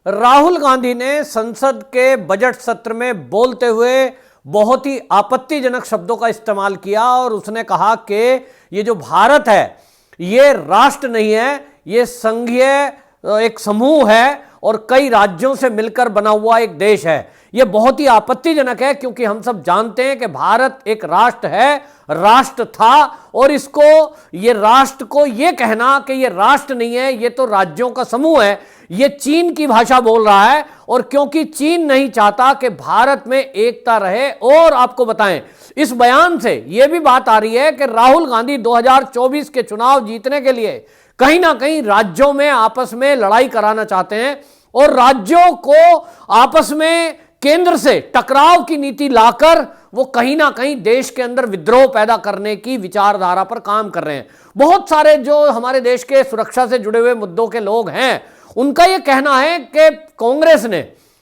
राहुल गांधी ने संसद के बजट सत्र में बोलते हुए बहुत ही आपत्तिजनक शब्दों का इस्तेमाल किया और उसने कहा कि ये जो भारत है ये राष्ट्र नहीं है, ये संघीय एक समूह है और कई राज्यों से मिलकर बना हुआ एक देश है। ये बहुत ही आपत्तिजनक है क्योंकि हम सब जानते हैं कि भारत एक राष्ट्र है, राष्ट्र था, और इसको ये राष्ट्र को ये कहना कि ये राष्ट्र नहीं है, ये तो राज्यों का समूह है, ये चीन की भाषा बोल रहा है। और क्योंकि चीन नहीं चाहता कि भारत में एकता रहे, और आपको बताएं इस बयान से यह भी बात आ रही है कि राहुल गांधी 2024 के चुनाव जीतने के लिए कहीं ना कहीं राज्यों में आपस में लड़ाई कराना चाहते हैं और राज्यों को आपस में केंद्र से टकराव की नीति लाकर वो कहीं ना कहीं देश के अंदर विद्रोह पैदा करने की विचारधारा पर काम कर रहे हैं। बहुत सारे जो हमारे देश के सुरक्षा से जुड़े हुए मुद्दों के लोग हैं, उनका यह कहना है कि कांग्रेस ने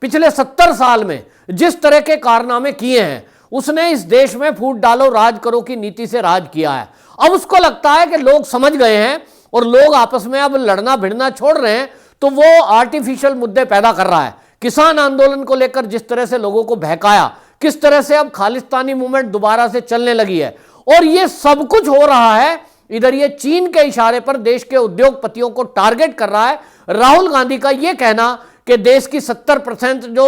पिछले 70 साल में जिस तरह के कारनामे किए हैं, उसने इस देश में फूट डालो राज करो की नीति से राज किया है। अब उसको लगता है कि लोग समझ गए हैं और लोग आपस में अब लड़ना भिड़ना छोड़ रहे हैं, तो वो आर्टिफिशियल मुद्दे पैदा कर रहा है। किसान आंदोलन को लेकर जिस तरह से लोगों को बहकाया, किस तरह से अब खालिस्तानी मूवमेंट दोबारा से चलने लगी है, और ये सब कुछ हो रहा है इधर ये चीन के इशारे पर देश के उद्योगपतियों को टारगेट कर रहा है। राहुल गांधी का यह कहना कि देश की 70% जो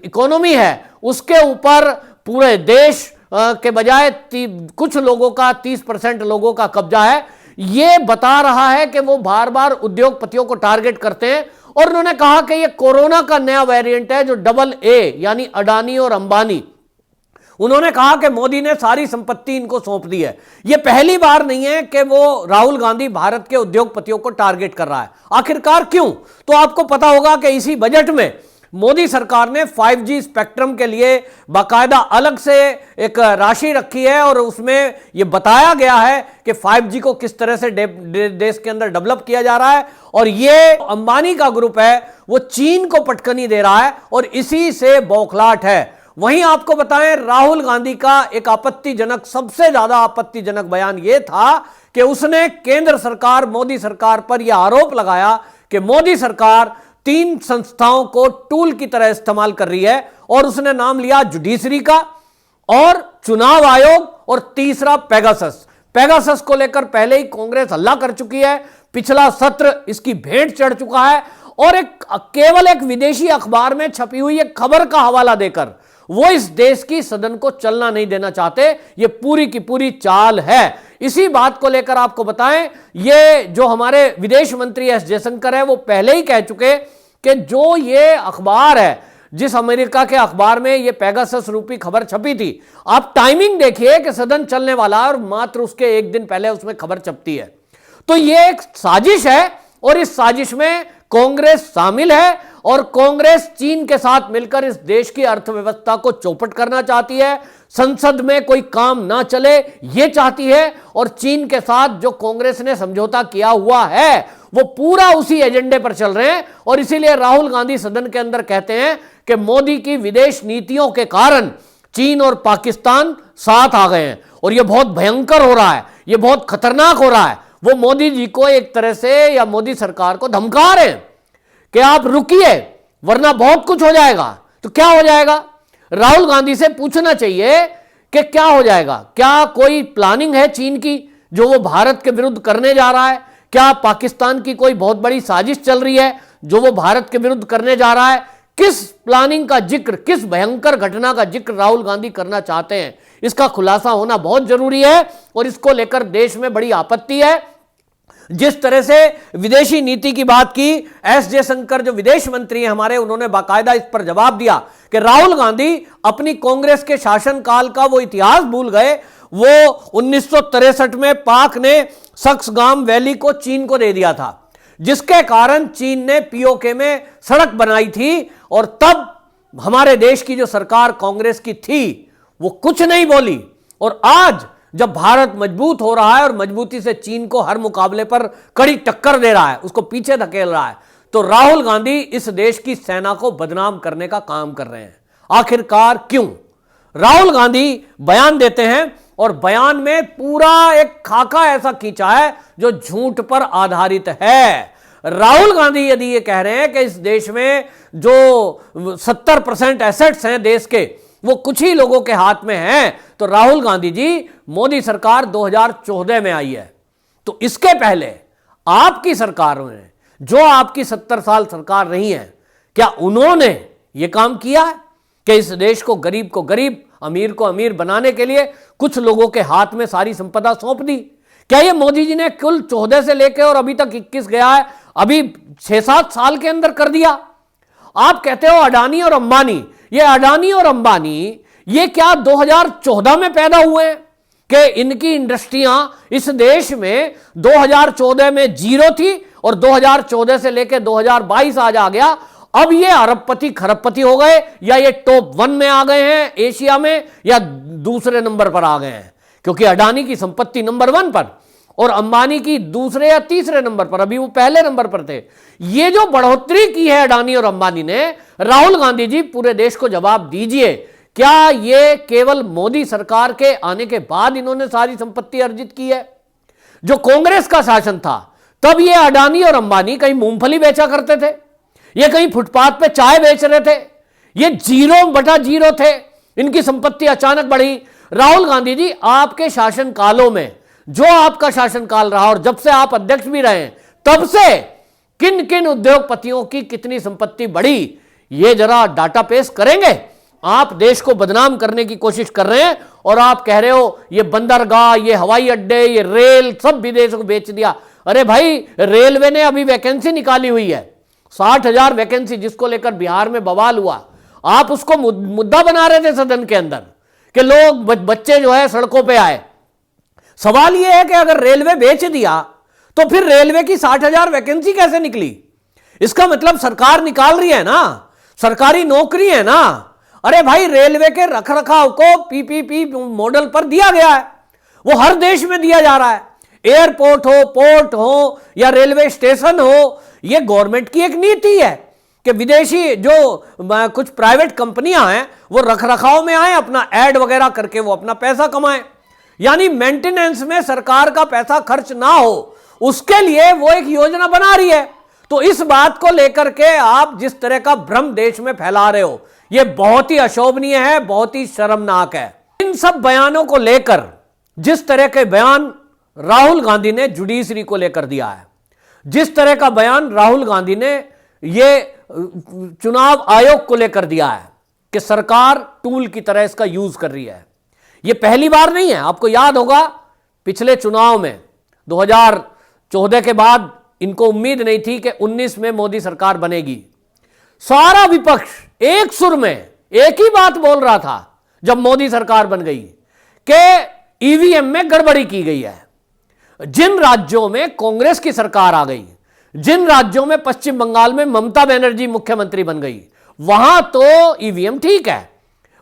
इकोनॉमी है उसके ऊपर पूरे देश के बजाय कुछ लोगों का 30% लोगों का कब्जा है, ये बता रहा है कि वो बार बार उद्योगपतियों को टारगेट करते हैं। और उन्होंने कहा कि ये कोरोना का नया वेरिएंट है जो डबल ए यानी अडानी और अंबानी। उन्होंने कहा कि मोदी ने सारी संपत्ति इनको सौंप दी है। यह पहली बार नहीं है कि वो राहुल गांधी भारत के उद्योगपतियों को टारगेट कर रहा है। आखिरकार क्यों? तो आपको पता होगा कि इसी बजट में मोदी सरकार ने 5G स्पेक्ट्रम के लिए बाकायदा अलग से एक राशि रखी है और उसमें यह बताया गया है कि 5G को किस तरह से देश के अंदर डेवलप किया जा रहा है। और ये अंबानी का ग्रुप है वो चीन को पटकनी दे रहा है और इसी से बौखलाहट है। वहीं आपको बताएं राहुल गांधी का एक आपत्तिजनक, सबसे ज्यादा आपत्तिजनक बयान यह था कि उसने केंद्र सरकार मोदी सरकार पर यह आरोप लगाया कि मोदी सरकार 3 संस्थाओं को टूल की तरह इस्तेमाल कर रही है, और उसने नाम लिया जुडिशरी का और चुनाव आयोग और तीसरा पेगासस। पेगासस को लेकर पहले ही कांग्रेस हल्ला कर चुकी है, पिछला सत्र इसकी भेंट चढ़ चुका है, और केवल एक विदेशी अखबार में छपी हुई एक खबर का हवाला देकर वो इस देश की सदन को चलना नहीं देना चाहते। ये पूरी की पूरी चाल है। इसी बात को लेकर आपको बताएं, ये जो हमारे विदेश मंत्री एस जयशंकर है वो पहले ही कह चुके कि जो ये अखबार है, जिस अमेरिका के अखबार में ये पेगासस रूपी खबर छपी थी, आप टाइमिंग देखिए कि सदन चलने वाला है और मात्र उसके एक दिन पहले उसमें खबर छपती है। तो ये एक साजिश है और इस साजिश में कांग्रेस शामिल है और कांग्रेस चीन के साथ मिलकर इस देश की अर्थव्यवस्था को चौपट करना चाहती है। संसद में कोई काम ना चले ये चाहती है, और चीन के साथ जो कांग्रेस ने समझौता किया हुआ है वो पूरा उसी एजेंडे पर चल रहे हैं। और इसीलिए राहुल गांधी सदन के अंदर कहते हैं कि मोदी की विदेश नीतियों के कारण चीन और पाकिस्तान साथ आ गए हैं और यह बहुत भयंकर हो रहा है, यह बहुत खतरनाक हो रहा है। वो मोदी जी को एक तरह से या मोदी सरकार को धमका रहे हैं कि आप रुकिए वरना बहुत कुछ हो जाएगा। तो क्या हो जाएगा? राहुल गांधी से पूछना चाहिए कि क्या हो जाएगा। क्या कोई प्लानिंग है चीन की जो वो भारत के विरुद्ध करने जा रहा है? क्या पाकिस्तान की कोई बहुत बड़ी साजिश चल रही है जो वो भारत के विरुद्ध करने जा रहा है? किस प्लानिंग का जिक्र, किस भयंकर घटना का जिक्र राहुल गांधी करना चाहते हैं, इसका खुलासा होना बहुत जरूरी है। और इसको लेकर देश में बड़ी आपत्ति है। जिस तरह से विदेशी नीति की बात की, एस जयशंकर जो विदेश मंत्री हैं हमारे, उन्होंने बाकायदा इस पर जवाब दिया कि राहुल गांधी अपनी कांग्रेस के शासनकाल का वो इतिहास भूल गए। वो 1963 में पाक ने सक्सगाम वैली को चीन को दे दिया था, जिसके कारण चीन ने पीओके में सड़क बनाई थी, और तब हमारे देश की जो सरकार कांग्रेस की थी वो कुछ नहीं बोली। और आज जब भारत मजबूत हो रहा है और मजबूती से चीन को हर मुकाबले पर कड़ी टक्कर दे रहा है, उसको पीछे धकेल रहा है, तो राहुल गांधी इस देश की सेना को बदनाम करने का काम कर रहे हैं। आखिरकार क्यों? राहुल गांधी बयान देते हैं और बयान में पूरा एक खाका ऐसा खींचा है जो झूठ पर आधारित है। राहुल गांधी यदि ये कह रहे हैं कि इस देश में जो 70% एसेट्स हैं देश के वो कुछ ही लोगों के हाथ में हैं, तो राहुल गांधी जी, मोदी सरकार 2014 में आई है, तो इसके पहले आपकी सरकारों ने, जो आपकी 70 साल सरकार रही है, क्या उन्होंने ये काम किया है कि इस देश को गरीब, अमीर को अमीर बनाने के लिए कुछ लोगों के हाथ में सारी संपदा सौंप दी? क्या ये मोदी जी ने कुल 14 से लेकर और अभी तक 21 गया है, अभी 6-7 साल के अंदर कर दिया? आप कहते हो अडानी और अंबानी, ये अडानी और अंबानी ये क्या 2014 में पैदा हुए हैं कि इनकी इंडस्ट्रियां इस देश में 2014 में जीरो थी और 2014 से लेकर 2022 आज आ गया, अब ये अरबपति खरबपति हो गए, या ये टॉप 1 में आ गए हैं एशिया में, या दूसरे नंबर पर आ गए हैं? क्योंकि अडानी की संपत्ति नंबर 1 पर और अंबानी की दूसरे या तीसरे नंबर पर, अभी वो पहले नंबर पर थे। ये जो बढ़ोतरी की है अडानी और अंबानी ने, राहुल गांधी जी पूरे देश को जवाब दीजिए, क्या ये केवल मोदी सरकार के आने के बाद इन्होंने सारी संपत्ति अर्जित की है? जो कांग्रेस का शासन था तब ये अडानी और अंबानी कहीं मूंगफली बेचा करते थे, ये कहीं फुटपाथ पे चाय बेच रहे थे, ये 0/0 थे, इनकी संपत्ति अचानक बढ़ी। राहुल गांधी जी, आपके शासन कालों में, जो आपका शासनकाल रहा और जब से आप अध्यक्ष भी रहे, तब से किन किन उद्योगपतियों की कितनी संपत्ति बढ़ी, ये जरा डाटा पेश करेंगे? आप देश को बदनाम करने की कोशिश कर रहे हैं और आप कह रहे हो ये बंदरगाह, ये हवाई अड्डे, ये रेल सब विदेशों को बेच दिया। अरे भाई, रेलवे ने अभी वैकेंसी निकाली हुई है, 60,000 वैकेंसी, जिसको लेकर बिहार में बवाल हुआ। आप उसको मुद्दा बना रहे थे सदन के अंदर कि लोग बच्चे जो है सड़कों पे आए। सवाल यह है कि अगर रेलवे बेच दिया तो फिर रेलवे की 60,000 वैकेंसी कैसे निकली? इसका मतलब सरकार निकाल रही है ना, सरकारी नौकरी है ना। अरे भाई, रेलवे के रखरखाव को पीपीपी मॉडल पर दिया गया है, वो हर देश में दिया जा रहा है। एयरपोर्ट हो, पोर्ट हो या रेलवे स्टेशन हो, ये गवर्नमेंट की एक नीति है कि विदेशी जो कुछ प्राइवेट कंपनियां हैं वो रखरखाव में आए, अपना एड वगैरह करके वो अपना पैसा कमाएं। यानी मेंटेनेंस में सरकार का पैसा खर्च ना हो, उसके लिए वो एक योजना बना रही है। तो इस बात को लेकर के आप जिस तरह का भ्रम देश में फैला रहे हो, यह बहुत ही अशोभनीय है, बहुत ही शर्मनाक है। इन सब बयानों को लेकर, जिस तरह के बयान राहुल गांधी ने जुडिशरी को लेकर दिया है, जिस तरह का बयान राहुल गांधी ने ये चुनाव आयोग को लेकर दिया है कि सरकार टूल की तरह इसका यूज कर रही है, ये पहली बार नहीं है। आपको याद होगा पिछले चुनाव में 2014 के बाद इनको उम्मीद नहीं थी कि 19 में मोदी सरकार बनेगी। सारा विपक्ष एक सुर में एक ही बात बोल रहा था जब मोदी सरकार बन गई कि ईवीएम में गड़बड़ी की गई है। जिन राज्यों में कांग्रेस की सरकार आ गई, जिन राज्यों में पश्चिम बंगाल में ममता बनर्जी मुख्यमंत्री बन गई, वहां तो ईवीएम ठीक है,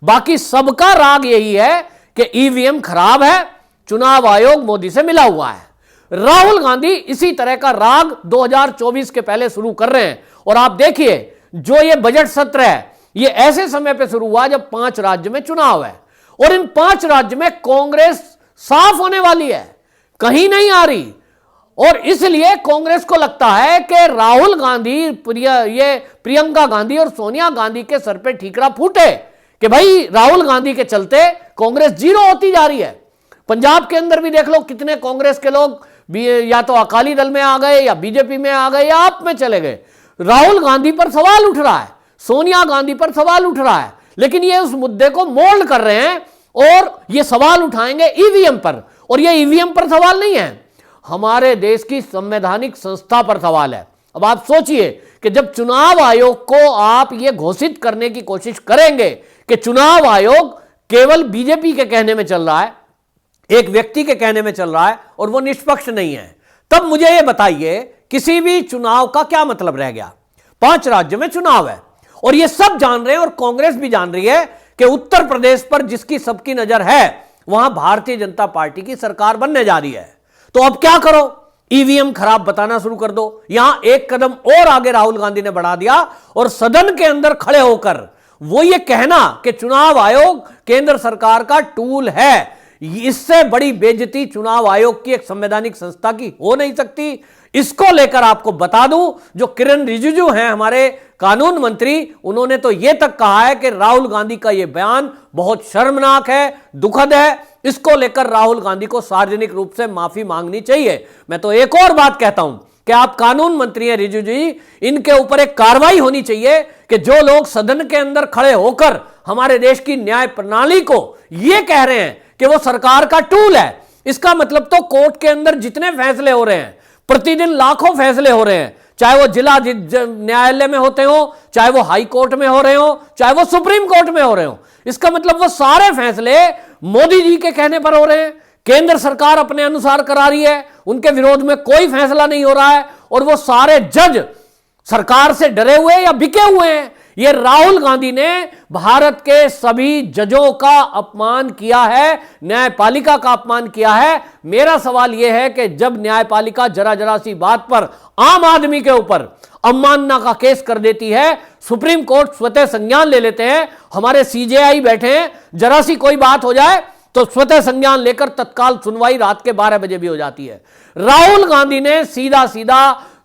बाकी सबका राग यही है कि ईवीएम खराब है, चुनाव आयोग मोदी से मिला हुआ है। राहुल गांधी इसी तरह का राग 2024 के पहले शुरू कर रहे हैं। और आप देखिए, जो ये बजट सत्र है, ये ऐसे समय पे शुरू हुआ जब 5 राज्य में चुनाव है और इन 5 राज्य में कांग्रेस साफ होने वाली है, कहीं नहीं आ रही। और इसलिए कांग्रेस को लगता है कि राहुल गांधी, प्रियंका गांधी और सोनिया गांधी के सर पे ठीकरा फूटे कि भाई राहुल गांधी के चलते कांग्रेस जीरो होती जा रही है। पंजाब के अंदर भी देख लो, कितने कांग्रेस के लोग या तो अकाली दल में आ गए या बीजेपी में आ गए या आप में चले गए। राहुल गांधी पर सवाल उठ रहा है, सोनिया गांधी पर सवाल उठ रहा है, लेकिन ये उस मुद्दे को मोल्ड कर रहे हैं और ये सवाल उठाएंगे ईवीएम पर। और ये ईवीएम पर सवाल नहीं है, हमारे देश की संवैधानिक संस्था पर सवाल है। अब आप सोचिए कि जब चुनाव आयोग को आप ये घोषित करने की कोशिश करेंगे कि चुनाव आयोग केवल बीजेपी के कहने में चल रहा है, एक व्यक्ति के कहने में चल रहा है और वो निष्पक्ष नहीं है, तब मुझे ये बताइए किसी भी चुनाव का क्या मतलब रह गया? 5 राज्यों में चुनाव है और ये सब जान रहे हैं और कांग्रेस भी जान रही है कि उत्तर प्रदेश पर जिसकी सबकी नजर है, वहां भारतीय जनता पार्टी की सरकार बनने जा रही है। तो अब क्या करो? ईवीएम खराब बताना शुरू कर दो। यहां एक कदम और आगे राहुल गांधी ने बढ़ा दिया और सदन के अंदर खड़े होकर वो ये कहना कि चुनाव आयोग केंद्र सरकार का टूल है, इससे बड़ी बेइज्जती चुनाव आयोग की एक संवैधानिक संस्था की हो नहीं सकती। इसको लेकर आपको बता दूं, जो किरण रिजिजू हैं हमारे कानून मंत्री, उन्होंने तो यह तक कहा है कि राहुल गांधी का यह बयान बहुत शर्मनाक है, दुखद है। इसको लेकर राहुल गांधी को सार्वजनिक रूप से माफी मांगनी चाहिए। मैं तो एक और बात कहता हूं कि आप कानून मंत्री हैं रिजिजू जी, इनके ऊपर एक कार्रवाई होनी चाहिए कि जो लोग सदन के अंदर खड़े होकर हमारे देश की न्याय प्रणाली को यह कह रहे हैं कि वो सरकार का टूल है, इसका मतलब तो कोर्ट के अंदर जितने फैसले हो रहे हैं, प्रतिदिन लाखों फैसले हो रहे हैं, चाहे वो जिला न्यायालय में होते हो, चाहे वो हाई कोर्ट में हो रहे हो, चाहे वो सुप्रीम कोर्ट में हो रहे हो, इसका मतलब वो सारे फैसले मोदी जी के कहने पर हो रहे हैं। केंद्र सरकार अपने अनुसार करा रही है, उनके विरोध में कोई फैसला नहीं हो रहा है, और वो सारे जज सरकार से डरे हुए या बिके हुए हैं। ये राहुल गांधी ने भारत के सभी जजों का अपमान किया है, न्यायपालिका का अपमान किया है। मेरा सवाल यह है कि जब न्यायपालिका जरा जरा सी बात पर आम आदमी के ऊपर अवमानना का केस कर देती है, सुप्रीम कोर्ट स्वतः संज्ञान ले लेते हैं, हमारे सीजेआई बैठे हैं, जरा सी कोई बात हो जाए तो स्वतः संज्ञान लेकर तत्काल सुनवाई रात के 12 बजे भी हो जाती है। राहुल गांधी ने सीधा सीधा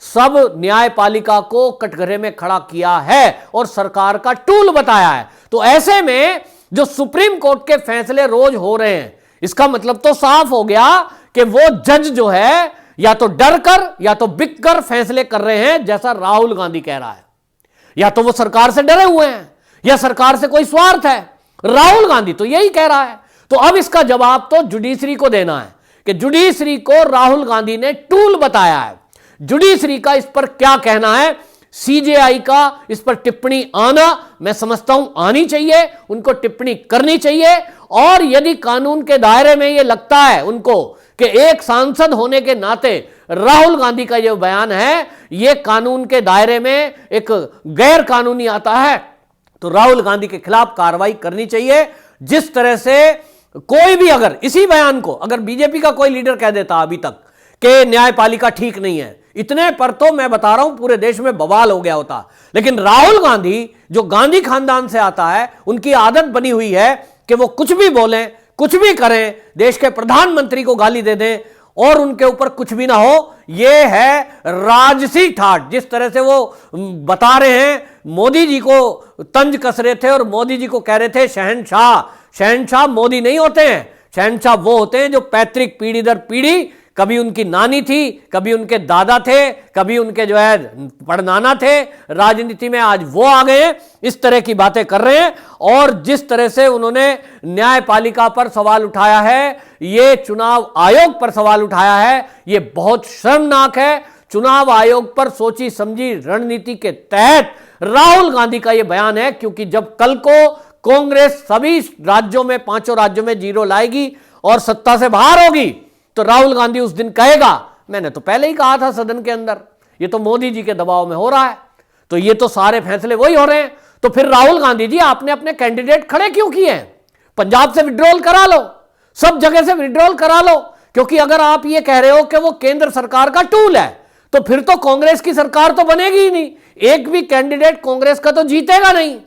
सब न्यायपालिका को कटघरे में खड़ा किया है और सरकार का टूल बताया है। तो ऐसे में जो सुप्रीम कोर्ट के फैसले रोज हो रहे हैं, इसका मतलब तो साफ हो गया कि वो जज जो है या तो डर कर या तो बिक कर फैसले कर रहे हैं, जैसा राहुल गांधी कह रहा है। या तो वो सरकार से डरे हुए हैं या सरकार से कोई स्वार्थ है। राहुल गांधी तो यही कह रहा है। तो अब इसका जवाब तो जुडिशरी को देना है कि जुडिशरी को राहुल गांधी ने टूल बताया है। जुडिशरी का इस पर क्या कहना है, सीजेआई का इस पर टिप्पणी आना, मैं समझता हूं आनी चाहिए, उनको टिप्पणी करनी चाहिए। और यदि कानून के दायरे में यह लगता है उनको कि एक सांसद होने के नाते राहुल गांधी का यह बयान है, यह कानून के दायरे में एक गैर कानूनी आता है, तो राहुल गांधी के खिलाफ कार्रवाई करनी चाहिए। जिस तरह से कोई भी अगर इसी बयान को अगर बीजेपी का कोई लीडर कह देता अभी तक कि न्यायपालिका ठीक नहीं है, इतने पर तो मैं बता रहा हूं पूरे देश में बवाल हो गया होता। लेकिन राहुल गांधी जो गांधी खानदान से आता है, उनकी आदत बनी हुई है कि वो कुछ भी बोलें, कुछ भी करें, देश के प्रधानमंत्री को गाली दे दें और उनके ऊपर कुछ भी ना हो। ये है राजसी ठाठ। जिस तरह से वो बता रहे हैं, मोदी जी को तंज कस रहे थे और मोदी जी को कह रहे थे शहंशाह। शहंशाह मोदी नहीं होते हैं, शहंशाह वो होते हैं जो पैतृक पीढ़ी दर पीढ़ी, कभी उनकी नानी थी, कभी उनके दादा थे, कभी उनके जो है पड़नाना थे, राजनीति में आज वो आ गए, इस तरह की बातें कर रहे हैं। और जिस तरह से उन्होंने न्यायपालिका पर सवाल उठाया है, ये चुनाव आयोग पर सवाल उठाया है, ये बहुत शर्मनाक है। चुनाव आयोग पर सोची समझी रणनीति के तहत राहुल गांधी का यह बयान है, क्योंकि जब कल को कांग्रेस सभी राज्यों में, 5 राज्यों में जीरो लाएगी और सत्ता से बाहर होगी, तो राहुल गांधी उस दिन कहेगा, मैंने तो पहले ही कहा था सदन के अंदर, ये तो मोदी जी के दबाव में हो रहा है। तो ये तो सारे फैसले वही हो रहे हैं। तो फिर राहुल गांधी जी, आपने अपने कैंडिडेट खड़े क्यों किए हैं? पंजाब से विड्रॉल करा लो, सब जगह से विड्रॉल करा लो। क्योंकि अगर आप ये कह रहे हो कि वो केंद्र सरकार का टूल है, तो फिर तो कांग्रेस की सरकार तो बनेगी ही नहीं, एक भी कैंडिडेट कांग्रेस का तो जीतेगा नहीं।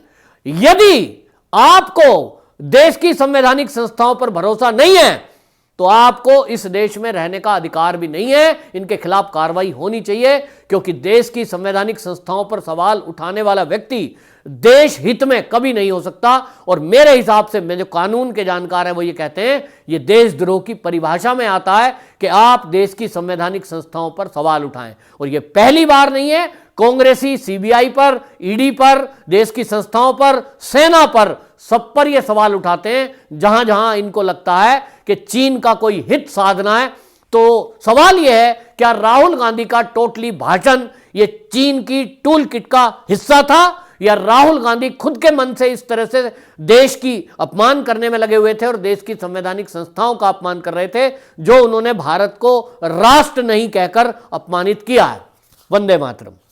यदि आपको देश की संवैधानिक संस्थाओं पर भरोसा नहीं है, तो आपको इस देश में रहने का अधिकार भी नहीं है। इनके खिलाफ कार्रवाई होनी चाहिए, क्योंकि देश की संवैधानिक संस्थाओं पर सवाल उठाने वाला व्यक्ति देश हित में कभी नहीं हो सकता। और मेरे हिसाब से, मैं जो कानून के जानकार हैं वो ये कहते हैं, ये देशद्रोह की परिभाषा में आता है कि आप देश की संवैधानिक संस्थाओं पर सवाल उठाएं। और ये पहली बार नहीं है, कांग्रेसी सीबीआई पर, ईडी पर, देश की संस्थाओं पर, सेना पर, सब पर ये सवाल उठाते हैं जहां जहां इनको लगता है कि चीन का कोई हित साधना है। तो सवाल यह है, क्या राहुल गांधी का टोटली भाषण ये चीन की टूल किट का हिस्सा था, या राहुल गांधी खुद के मन से इस तरह से देश की अपमान करने में लगे हुए थे और देश की संवैधानिक संस्थाओं का अपमान कर रहे थे, जो उन्होंने भारत को राष्ट्र नहीं कहकर अपमानित किया है। वंदे मातरम।